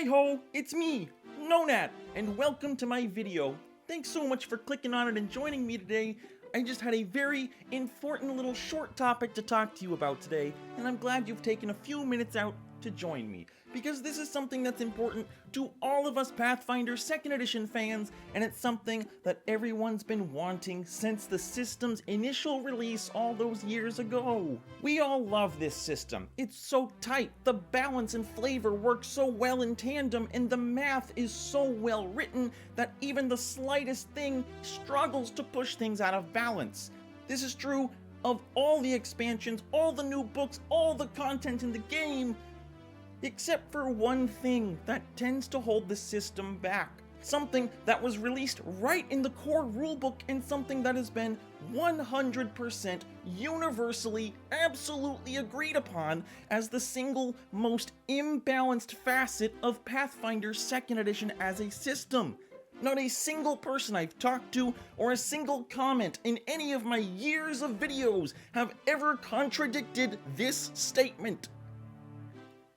Hi-ho, it's me, Nonat, and welcome to my video. Thanks so much for clicking on it and joining me today. I just had a very important little short topic to talk to you about today, and I'm glad you've taken a few minutes out to join me, because this is something that's important to all of us Pathfinder 2nd Edition fans, and it's something that everyone's been wanting since the system's initial release all those years ago. We all love this system. It's so tight, the balance and flavor work so well in tandem, and the math is so well written that even the slightest thing struggles to push things out of balance. This is true of all the expansions, all the new books, all the content in the game, except for one thing that tends to hold the system back. Something that was released right in the core rulebook and something that has been 100% universally, absolutely agreed upon as the single most imbalanced facet of Pathfinder 2nd Edition as a system. Not a single person I've talked to or a single comment in any of my years of videos have ever contradicted this statement.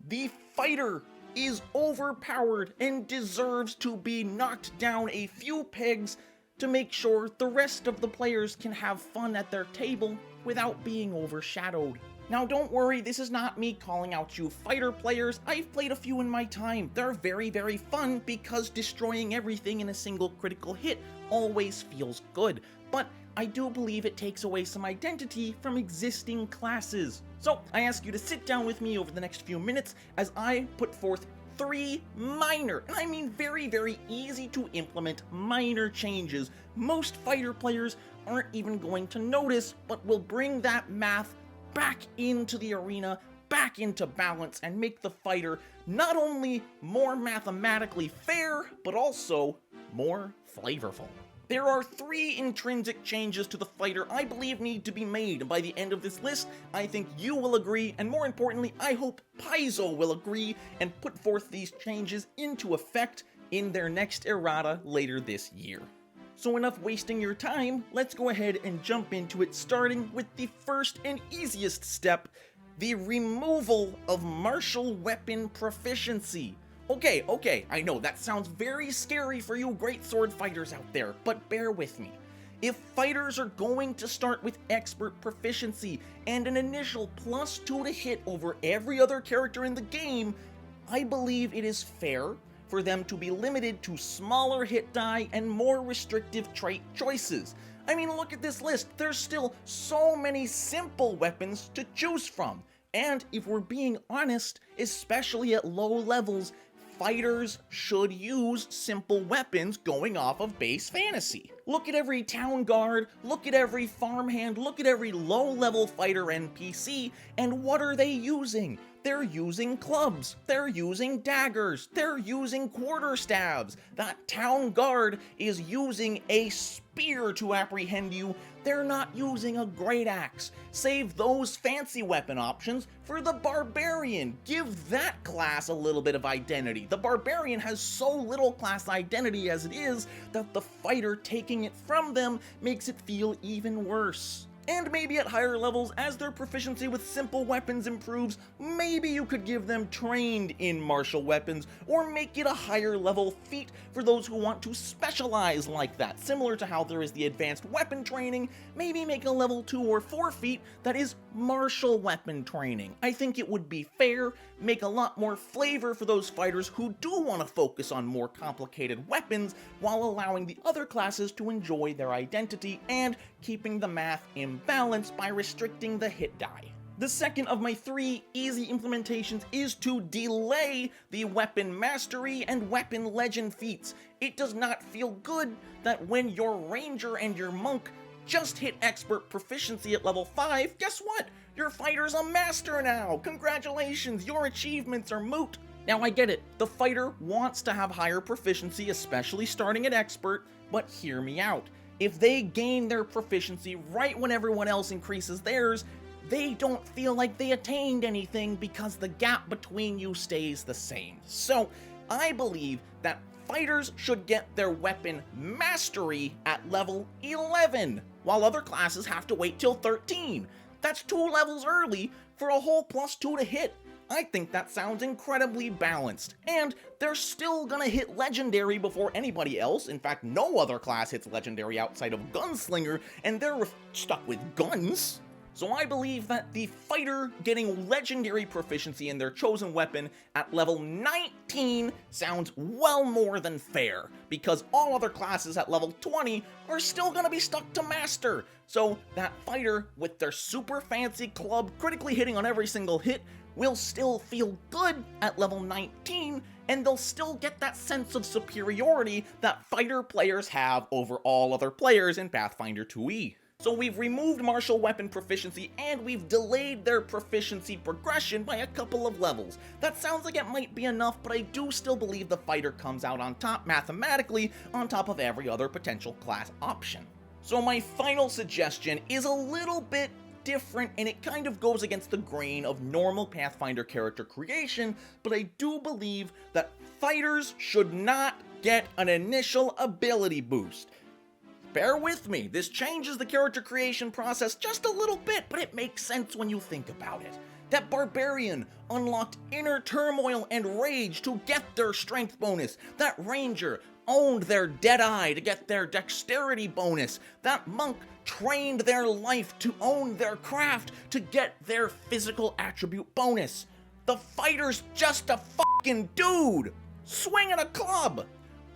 The fighter is overpowered and deserves to be knocked down a few pegs to make sure the rest of the players can have fun at their table without being overshadowed. Now don't worry, this is not me calling out you fighter players. I've played a few in my time. They're very fun because destroying everything in a single critical hit always feels good. But I do believe it takes away some identity from existing classes. So I ask you to sit down with me over the next few minutes as I put forth 3 minor, and I mean very easy to implement minor changes most fighter players aren't even going to notice, but will bring that math back into the arena, back into balance, and make the fighter not only more mathematically fair, but also more flavorful. There are 3 intrinsic changes to the fighter I believe need to be made, and by the end of this list, I think you will agree, and more importantly, I hope Paizo will agree and put forth these changes into effect in their next errata later this year. So enough wasting your time, let's go ahead and jump into it, starting with the first and easiest step, the removal of martial weapon proficiency. Okay, I know that sounds very scary for you great sword fighters out there, but bear with me. If fighters are going to start with expert proficiency and an initial +2 to hit over every other character in the game, I believe it is fair for them to be limited to smaller hit die and more restrictive trait choices. I mean, look at this list. There's still so many simple weapons to choose from. And if we're being honest, especially at low levels, fighters should use simple weapons going off of base fantasy. Look at every town guard, look at every farmhand, look at every low-level fighter NPC, and what are they using? They're using clubs, they're using daggers, they're using quarterstaves. That town guard is using a spear to apprehend you. They're not using a great axe. Save those fancy weapon options for the barbarian. Give that class a little bit of identity. The barbarian has so little class identity as it is that the fighter taking it from them makes it feel even worse. And maybe at higher levels, as their proficiency with simple weapons improves, maybe you could give them trained in martial weapons, or make it a higher level feat for those who want to specialize like that. Similar to how there is the advanced weapon training, maybe make a level 2 or 4 feat that is martial weapon training. I think it would be fair, make a lot more flavor for those fighters who do want to focus on more complicated weapons, while allowing the other classes to enjoy their identity and keeping the math in balance by restricting the hit die. The second of my 3 easy implementations is to delay the weapon mastery and weapon legend feats. It does not feel good that when your ranger and your monk just hit expert proficiency at level 5, guess what? Your fighter's a master now! Congratulations, your achievements are moot! Now I get it, the fighter wants to have higher proficiency, especially starting at expert, but hear me out. If they gain their proficiency right when everyone else increases theirs, they don't feel like they attained anything because the gap between you stays the same. So, I believe that fighters should get their weapon mastery at level 11, while other classes have to wait till 13. That's 2 levels early for a whole +2 to hit. I think that sounds incredibly balanced. And they're still gonna hit Legendary before anybody else. In fact, no other class hits Legendary outside of Gunslinger, and they're stuck with guns. So I believe that the fighter getting legendary proficiency in their chosen weapon at level 19 sounds well more than fair, because all other classes at level 20 are still gonna be stuck to master. So that fighter with their super fancy club critically hitting on every single hit will still feel good at level 19, and they'll still get that sense of superiority that fighter players have over all other players in Pathfinder 2e. So we've removed martial weapon proficiency, and we've delayed their proficiency progression by a couple of levels. That sounds like it might be enough, but I do still believe the fighter comes out on top mathematically, on top of every other potential class option. So my final suggestion is a little bit different, and it kind of goes against the grain of normal Pathfinder character creation, but I do believe that fighters should not get an initial ability boost. Bear with me, this changes the character creation process just a little bit, but it makes sense when you think about it. That Barbarian unlocked Inner Turmoil and Rage to get their Strength bonus. That Ranger owned their Deadeye to get their Dexterity bonus. That Monk trained their Life to own their Craft to get their Physical attribute bonus. The Fighter's just a fucking dude, swinging a club.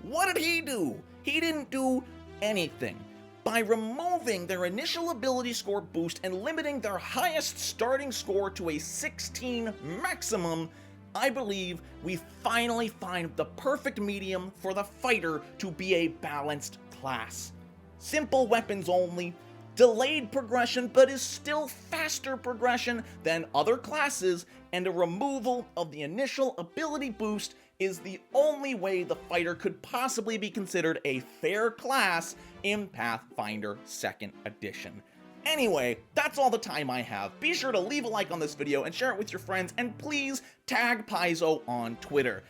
What did he do? He didn't do anything. By removing their initial ability score boost and limiting their highest starting score to a 16 maximum, I believe we finally find the perfect medium for the fighter to be a balanced class. Simple weapons only, delayed progression but is still faster progression than other classes, and a removal of the initial ability boost is the only way the fighter could possibly be considered a fair class in Pathfinder 2nd Edition. Anyway, that's all the time I have. Be sure to leave a like on this video and share it with your friends, and please tag Paizo on Twitter.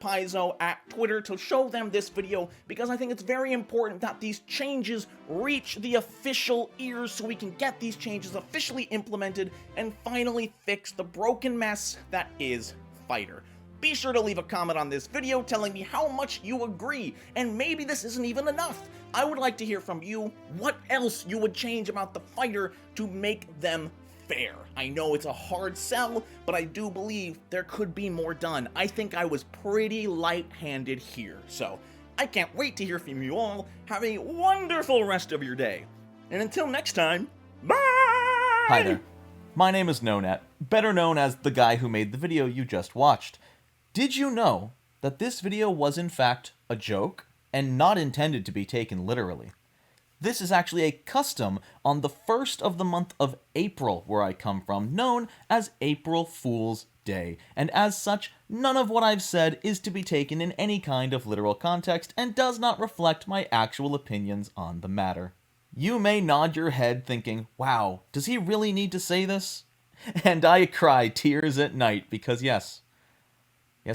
@Paizo at Twitter to show them this video, because I think it's very important that these changes reach the official ears so we can get these changes officially implemented and finally fix the broken mess that is Fighter. Be sure to leave a comment on this video telling me how much you agree, and maybe this isn't even enough. I would like to hear from you what else you would change about the fighter to make them fair. I know it's a hard sell, but I do believe there could be more done. I think I was pretty light-handed here, so I can't wait to hear from you all. Have a wonderful rest of your day. And until next time, bye! Hi there. My name is Nonat, better known as the guy who made the video you just watched. Did you know that this video was in fact a joke and not intended to be taken literally? This is actually a custom on the 1st of the month of April, where I come from, known as April Fool's Day, and as such, none of what I've said is to be taken in any kind of literal context and does not reflect my actual opinions on the matter. You may nod your head thinking, wow, does he really need to say this? And I cry tears at night because yes,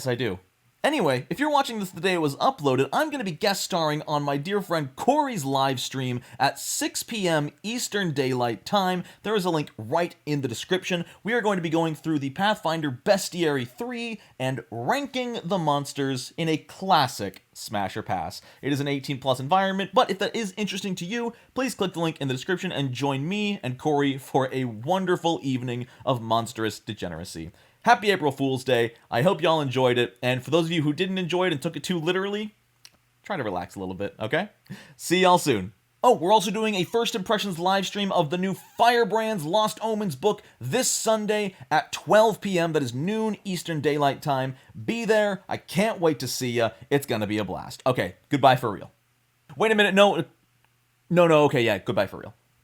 I do. Anyway, if you're watching this the day it was uploaded, I'm going to be guest starring on my dear friend Corey's live stream at 6 p.m. Eastern Daylight Time. There is a link right in the description. We are going to be going through the Pathfinder Bestiary 3 and ranking the monsters in a classic Smash or Pass. It is an 18+ environment, but if that is interesting to you, please click the link in the description and join me and Corey for a wonderful evening of monstrous degeneracy. Happy April Fool's Day. I hope y'all enjoyed it. And for those of you who didn't enjoy it and took it too literally, try to relax a little bit, okay? See y'all soon. Oh, we're also doing a First Impressions live stream of the new Firebrand's Lost Omens book this Sunday at 12 p.m. That is noon Eastern Daylight Time. Be there. I can't wait to see ya. It's gonna be a blast. Okay, goodbye for real. Wait a minute. No, okay, yeah, goodbye for real.